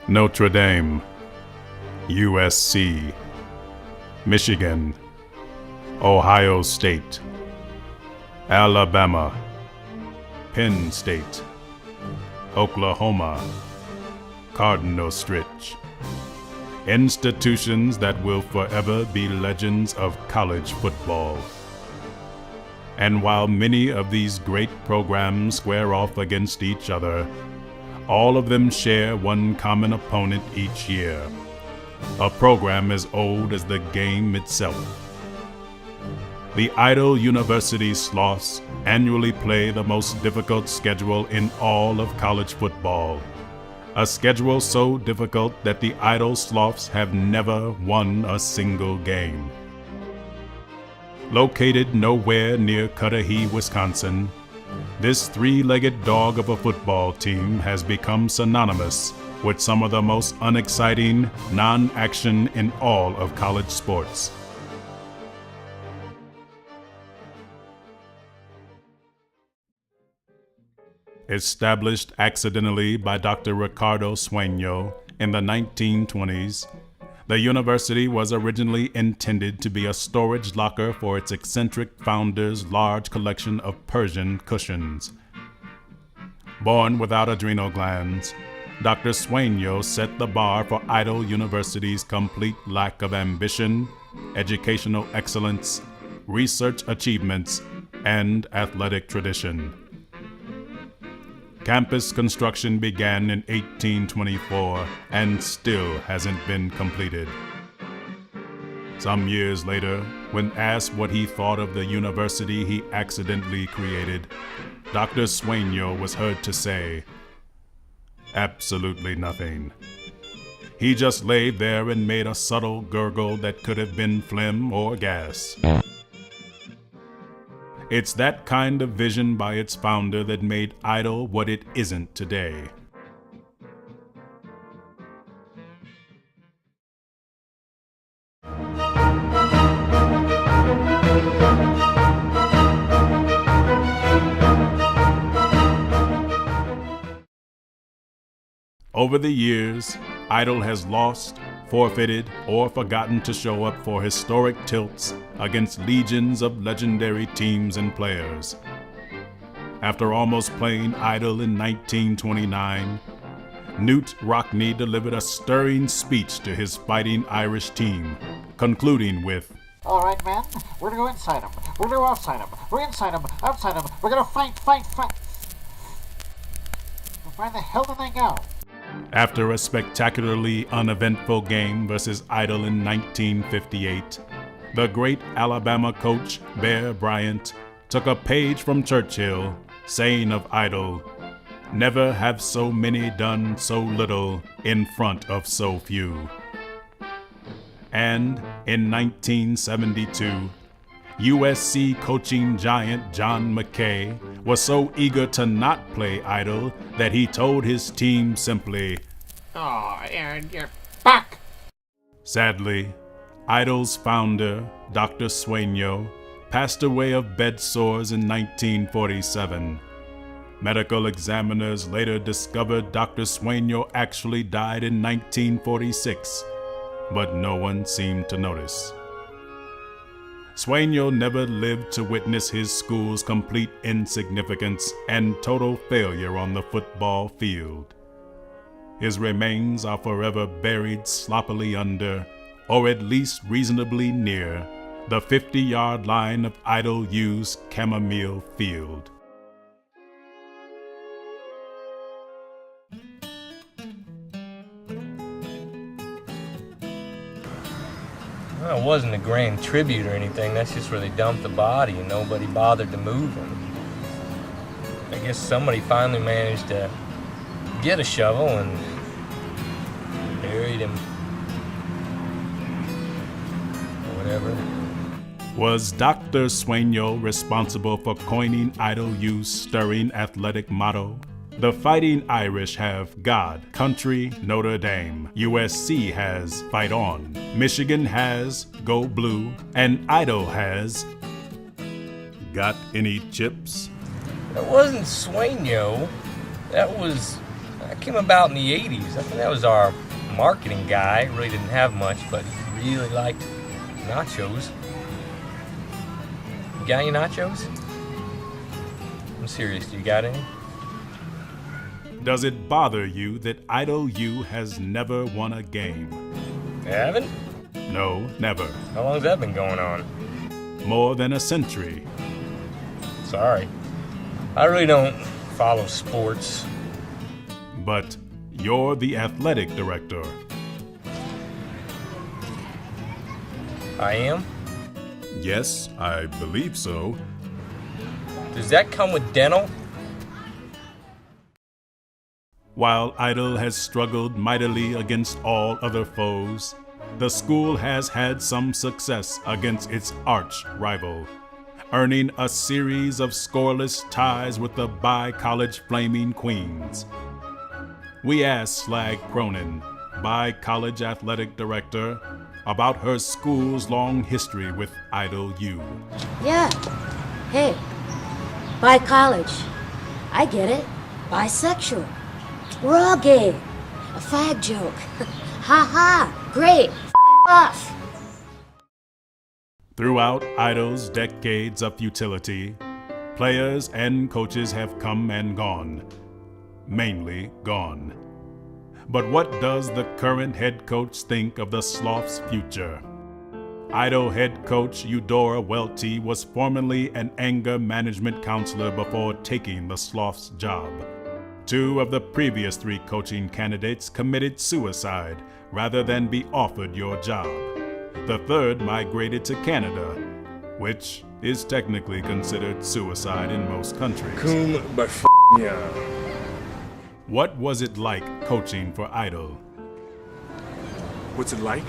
Notre Dame, USC, Michigan, Ohio State, Alabama, Penn State, Oklahoma, Cardinal Stritch. Institutions that will forever be legends of college football. And while many of these great programs square off against each other, all of them share one common opponent each year, a program as old as the game itself. The Idle University Sloths annually play the most difficult schedule in all of college football, a schedule so difficult that the Idle Sloths have never won a single game. Located nowhere near Cudahy, Wisconsin, this three-legged dog of a football team has become synonymous with some of the most unexciting non-action in all of college sports. Established accidentally by Dr. Ricardo Sueño in the 1920s, the university was originally intended to be a storage locker for its eccentric founder's large collection of Persian cushions. Born without adrenal glands, Dr. Sueño set the bar for Idle University's complete lack of ambition, educational excellence, research achievements, and athletic tradition. Campus construction began in 1824 and still hasn't been completed. Some years later, when asked what he thought of the university he accidentally created, Dr. Sueño was heard to say, "Absolutely nothing." He just lay there and made a subtle gurgle that could have been phlegm or gas. It's that kind of vision by its founder that made Idle what it isn't today. Over the years, Idle has lost, forfeited, or forgotten to show up for historic tilts against legions of legendary teams and players. After almost playing Idle in 1929, Newt Rockne delivered a stirring speech to his Fighting Irish team, concluding with, "All right, men, we're gonna go inside them. We're gonna go outside them. We're inside them, outside them. We're gonna fight. Where the hell did they go?" After a spectacularly uneventful game versus Idle in 1958, the great Alabama coach, Bear Bryant, took a page from Churchill, saying of Idle, "Never have so many done so little in front of so few." And in 1972, USC coaching giant John McKay was so eager to not play Idle that he told his team simply, "Oh, Aaron, you're back!" Sadly, Idle's founder, Dr. Sueño, passed away of bed sores in 1947. Medical examiners later discovered Dr. Sueño actually died in 1946, but no one seemed to notice. Sueño never lived to witness his school's complete insignificance and total failure on the football field. His remains are forever buried sloppily under, or at least reasonably near, the 50-yard line of Idle U's Chamomile Field. Well, it wasn't a grand tribute or anything. That's just where they dumped the body and nobody bothered to move him. I guess somebody finally managed to get a shovel and buried him. Or whatever. Was Dr. Swainyo responsible for coining Idle U's stirring athletic motto? The Fighting Irish have God, Country, Notre Dame. USC has Fight On. Michigan has Go Blue. And Idle has Got Any Chips? That wasn't Swainyo. That came about in the 80s. I think that was our marketing guy. Really didn't have much, but he really liked nachos. You got any nachos? I'm serious, do you got any? Does it bother you that Idle U has never won a game? You haven't? No, never. How long's that been going on? More than a century. Sorry. I really don't follow sports. But you're the athletic director. I am? Yes, I believe so. Does that come with dental? While Idle has struggled mightily against all other foes, the school has had some success against its arch rival, earning a series of scoreless ties with the bi-college Flaming Queens. We asked Slag Cronin, bi-college athletic director, about her school's long history with Idle U. Yeah. Hey, bi-college. I get it. Bisexual. We're all gay. A fag joke. Ha ha. Great. Off. Throughout Idle's decades of futility, players and coaches have come and gone. Mainly gone. But what does the current head coach think of the Sloths' future? Idle head coach Eudora Welty was formerly an anger management counselor before taking the Sloths' job. 2 of the previous 3 coaching candidates committed suicide rather than be offered your job. The 3rd migrated to Canada, which is technically considered suicide in most countries. Yeah. What was it like coaching for Idle? What's it like?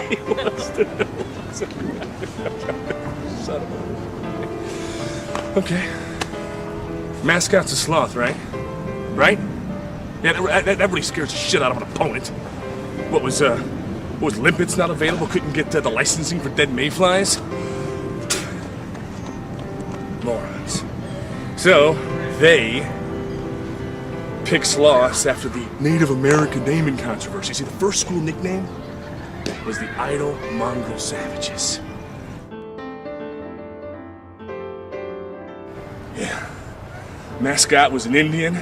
He wants to know. Son of a... Okay. Mascot's a sloth, right? Right? Yeah, that really scares the shit out of an opponent. What was limpets not available? Couldn't get the licensing for dead mayflies? Morons. So, they picked sloths after the Native American naming controversy. See, the first school nickname was the Idle Mongrel Savages. Yeah. Mascot was an Indian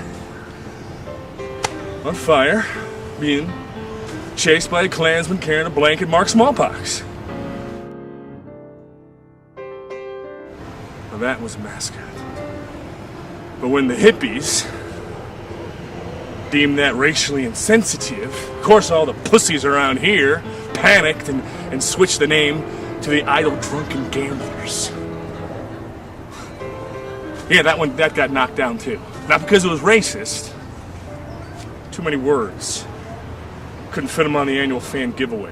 on fire, being chased by a Klansman carrying a blanket marked smallpox. Now that was a mascot. But when the hippies deemed that racially insensitive, of course all the pussies around here panicked and switched the name to the Idle Drunken Gamblers. Yeah, that got knocked down too. Not because it was racist. Too many words. Couldn't fit them on the annual fan giveaway.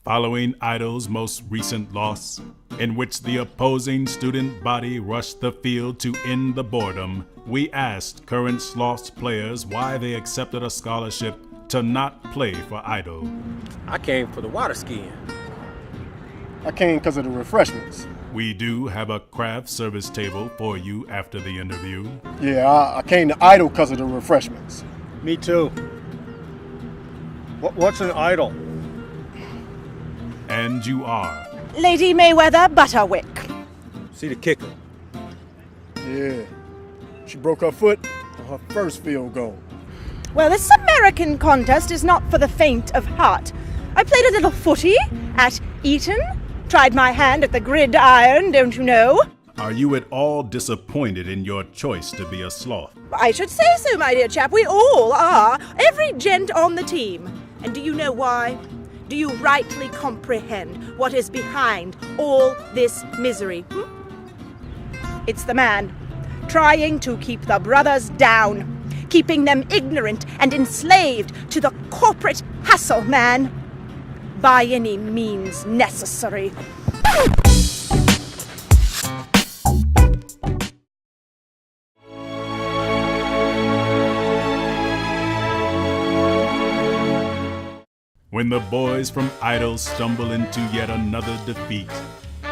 Following Idle's most recent loss, in which the opposing student body rushed the field to end the boredom, we asked current Sloths players why they accepted a scholarship to not play for Idle. I came for the water skiing. I came because of the refreshments. We do have a craft service table for you after the interview. Yeah, I came to Idle because of the refreshments. Me too. What's an idol? And you are. Lady Mayweather Butterwick. See the kicker. Yeah. She broke her foot on her first field goal. Well, this American contest is not for the faint of heart. I played a little footy at Eton. Tried my hand at the gridiron, don't you know? Are you at all disappointed in your choice to be a sloth? I should say so, my dear chap. We all are. Every gent on the team. And do you know why? Do you rightly comprehend what is behind all this misery? It's the man trying to keep the brothers down, keeping them ignorant and enslaved to the corporate hustle, man, by any means necessary. When the boys from Idle stumble into yet another defeat,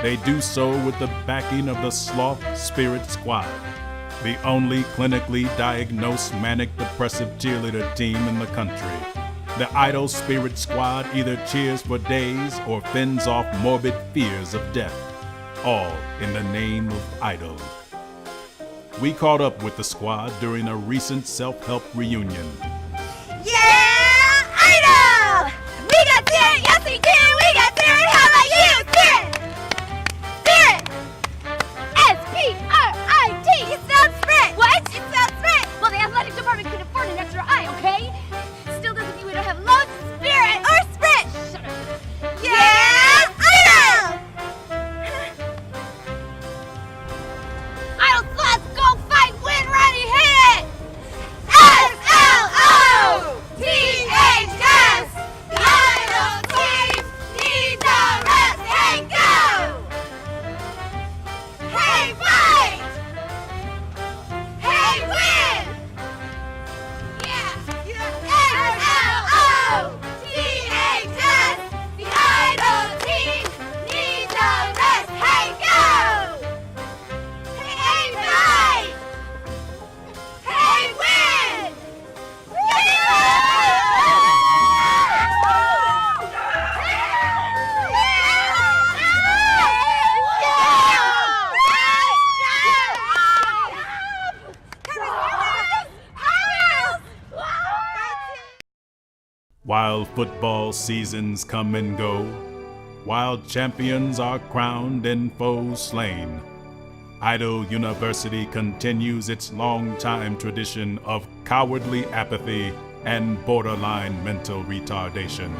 they do so with the backing of the Sloth Spirit Squad, the only clinically diagnosed manic-depressive cheerleader team in the country. The Idle Spirit Squad either cheers for days or fends off morbid fears of death, all in the name of Idle. We caught up with the squad during a recent self-help reunion. Yeah, Idle! We got Spirit, yes we do! We got Spirit, how about you? Spirit! Spirit! S-P-R-I-T! You spelled Spirit! What? You spelled Spirit! Well, the athletic department could afford an extra I, okay? Still doesn't mean we don't have loads of spirit or Spirit! Shut up. Yeah, Idle! Idle Sloths, go fight, win, ready, hit! S-L-O-T-H-S! The Idle team needs a rest and go! Hey, fight! Hey, win! Yeah! S-L-O-T-H-S! The Idle team needs a rest. Hey, go! Hey, fight! Hey, win! While football seasons come and go, while champions are crowned and foes slain, Idle University continues its long-time tradition of cowardly apathy and borderline mental retardation.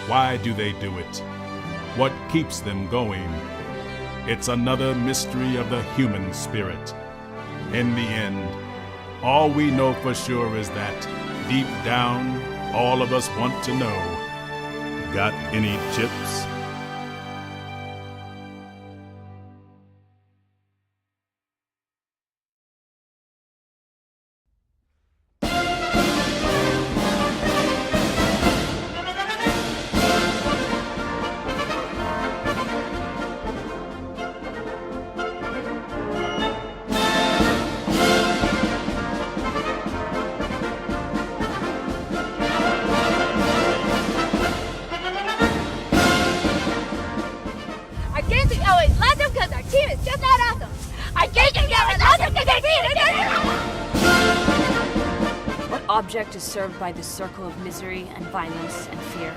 Why do they do it? What keeps them going? It's another mystery of the human spirit. In the end, all we know for sure is that, deep down, all of us want to know, got any chips? Object is served by this circle of misery and violence and fear.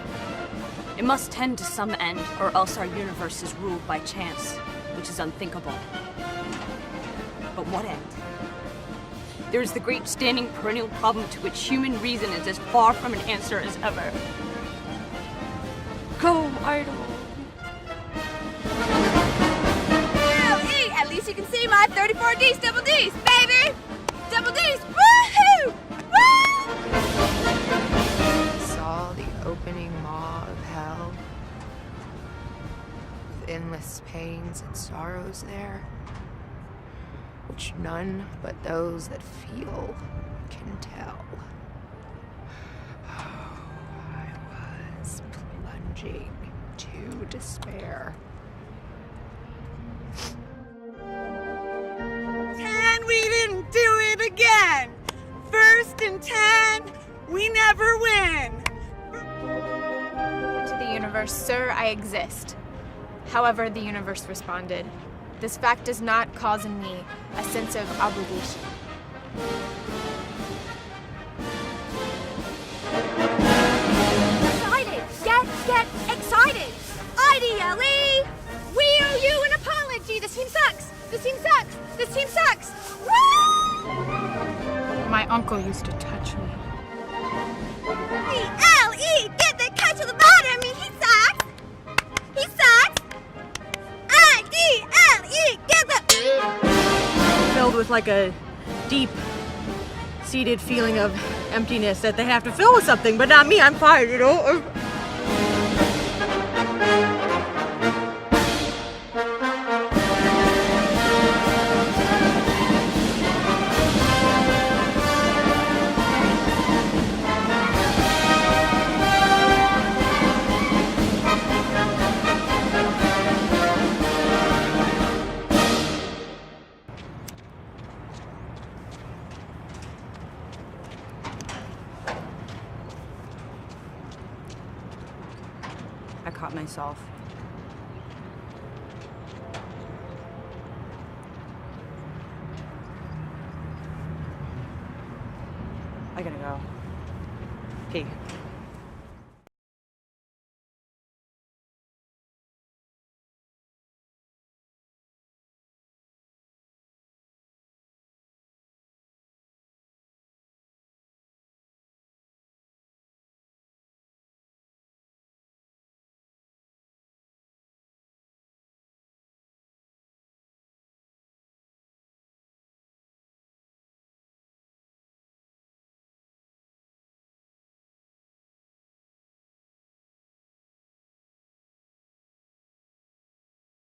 It must tend to some end, or else our universe is ruled by chance, which is unthinkable. But what end? There is the great standing perennial problem to which human reason is as far from an answer as ever. Go, Idle! Hey, at least you can see my 34 D's, double D's, baby! Double D's, woohoo! Saw the opening maw of hell, with endless pains and sorrows there, which none but those that feel can tell. Oh, I was plunging to despair. 10, we didn't do it again! First and 10, we never win! To the universe, sir, I exist. However, the universe responded. This fact does not cause in me a sense of obligation. Excited! Get excited! IDLE! We owe you an apology! This team sucks! This team sucks! My uncle used to touch me. E-L-E, get the cut to the bottom. He sucks. He sucks. I-D-L-E, get the... Filled with like a deep seated feeling of emptiness that they have to fill with something, but not me. I'm fine, you know. I caught myself. I gotta go. Pee.